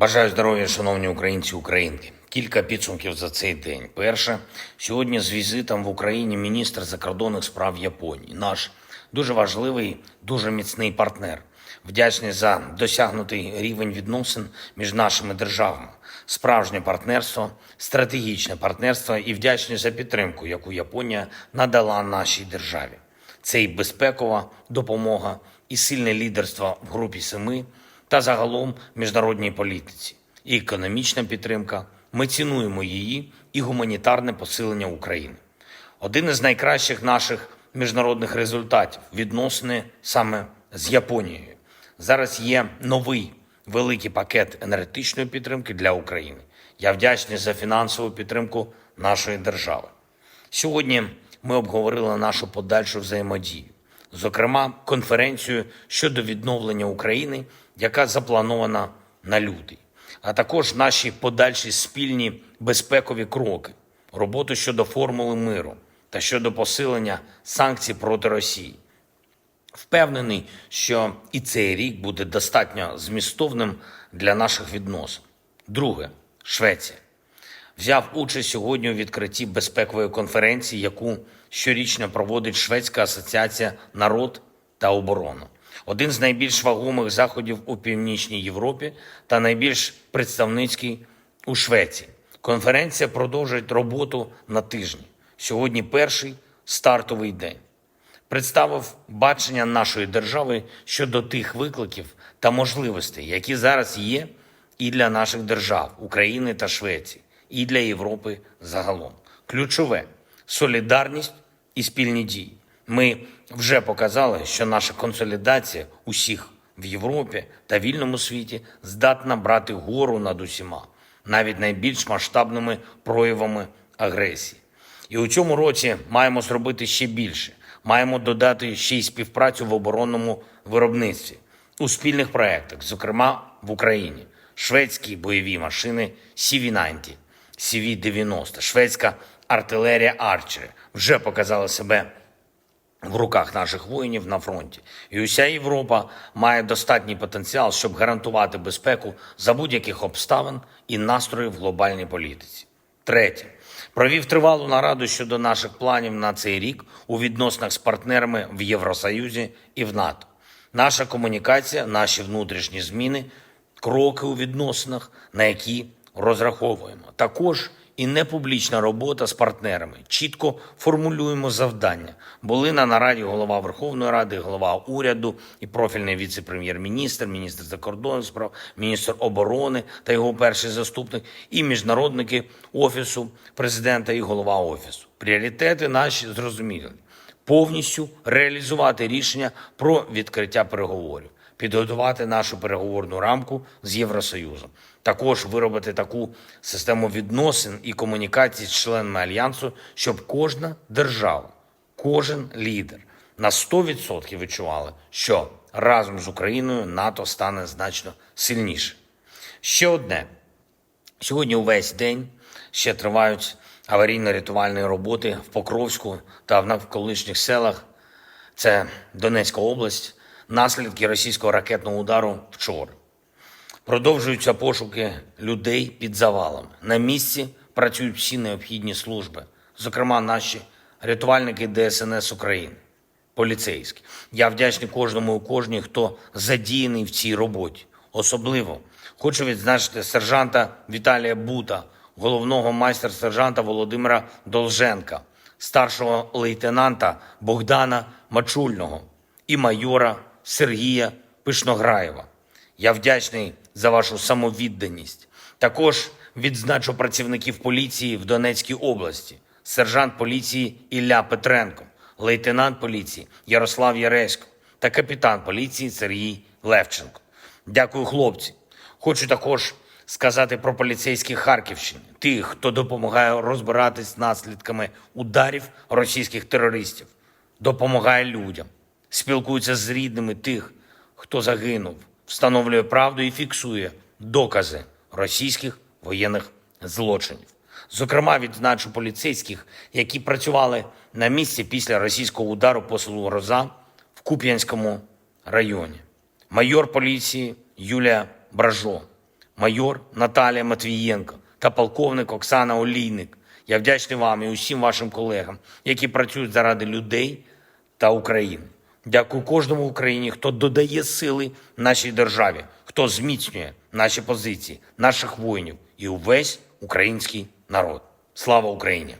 Бажаю здоров'я, шановні українці і українки. Кілька підсумків за цей день. Перше, сьогодні з візитом в Україні міністр закордонних справ Японії. Наш дуже важливий, дуже міцний партнер. Вдячний за досягнутий рівень відносин між нашими державами. Справжнє партнерство, стратегічне партнерство і вдячний за підтримку, яку Японія надала нашій державі. Це і безпекова допомога, і сильне лідерство в групі семи, та загалом міжнародній політиці, і економічна підтримка. Ми цінуємо її, і гуманітарне посилення України. Один із найкращих наших міжнародних результатів – відносини саме з Японією. Зараз є новий великий пакет енергетичної підтримки для України. Я вдячний за фінансову підтримку нашої держави. Сьогодні ми обговорили нашу подальшу взаємодію. Зокрема, конференцію щодо відновлення України, яка запланована на лютий, а також наші подальші спільні безпекові кроки, роботу щодо формули миру та щодо посилення санкцій проти Росії. Впевнений, що і цей рік буде достатньо змістовним для наших відносин. Друге. Швеція. Взяв участь сьогодні у відкритті безпекової конференції, яку щорічно проводить Шведська асоціація «Народ та оборона». Один з найбільш вагомих заходів у Північній Європі та найбільш представницький у Швеції. Конференція продовжує роботу на тижні. Сьогодні перший стартовий день. Представив бачення нашої держави щодо тих викликів та можливостей, які зараз є і для наших держав, України та Швеції, і для Європи загалом. Ключове – солідарність і спільні дії. Ми вже показали, що наша консолідація усіх в Європі та вільному світі здатна брати гору над усіма, навіть найбільш масштабними проявами агресії. І у цьому році маємо зробити ще більше. Маємо додати ще й співпрацю в оборонному виробництві, у спільних проєктах, зокрема в Україні. Шведські бойові машини CV-90, CV-90, шведська артилерія «Арчери» вже показали себе в руках наших воїнів на фронті. І уся Європа має достатній потенціал, щоб гарантувати безпеку за будь-яких обставин і настроїв в глобальній політиці. Третє. Провів тривалу нараду щодо наших планів на цей рік у відносинах з партнерами в Євросоюзі і в НАТО. Наша комунікація, наші внутрішні зміни, кроки у відносинах, на які розраховуємо. Також і непублічна робота з партнерами. Чітко формулюємо завдання. Були на нараді голова Верховної Ради, голова уряду і профільний віце-прем'єр-міністр, міністр закордонних справ, міністр оборони та його перший заступник, і міжнародники Офісу президента і голова Офісу. Пріоритети наші зрозумілі. Повністю реалізувати рішення про відкриття переговорів. Підготувати нашу переговорну рамку з Євросоюзом. Також виробити таку систему відносин і комунікацій з членами Альянсу, щоб кожна держава, кожен лідер на 100% відчували, що разом з Україною НАТО стане значно сильніше. Ще одне. Сьогодні увесь день ще тривають аварійно-рятувальні роботи в Покровську та в навколишніх селах. Це Донецька область. Наслідки російського ракетного удару вчора. Продовжуються пошуки людей під завалами. На місці працюють всі необхідні служби, зокрема наші рятувальники ДСНС України, поліцейські. Я вдячний кожному і кожній, хто задіяний в цій роботі. Особливо хочу відзначити сержанта Віталія Бута, головного майстер-сержанта Володимира Долженка, старшого лейтенанта Богдана Мачульного і майора Сергія Пишнограєва. Я вдячний за вашу самовідданість. Також відзначу працівників поліції в Донецькій області. Сержант поліції Ілля Петренко, лейтенант поліції Ярослав Яресько та капітан поліції Сергій Левченко. Дякую, хлопці. Хочу також сказати про поліцейських Харківщини. Тих, хто допомагає розбиратись з наслідками ударів російських терористів. Допомагає людям. Спілкується з рідними тих, хто загинув, встановлює правду і фіксує докази російських воєнних злочинів. Зокрема, відзначу поліцейських, які працювали на місці після російського удару по селу Гроза в Куп'янському районі. Майор поліції Юлія Бражо, майор Наталія Матвієнко та полковник Оксана Олійник. Я вдячний вам і усім вашим колегам, які працюють заради людей та України. Дякую кожному в Україні, хто додає сили нашій державі, хто зміцнює наші позиції, наших воїнів і увесь український народ. Слава Україні!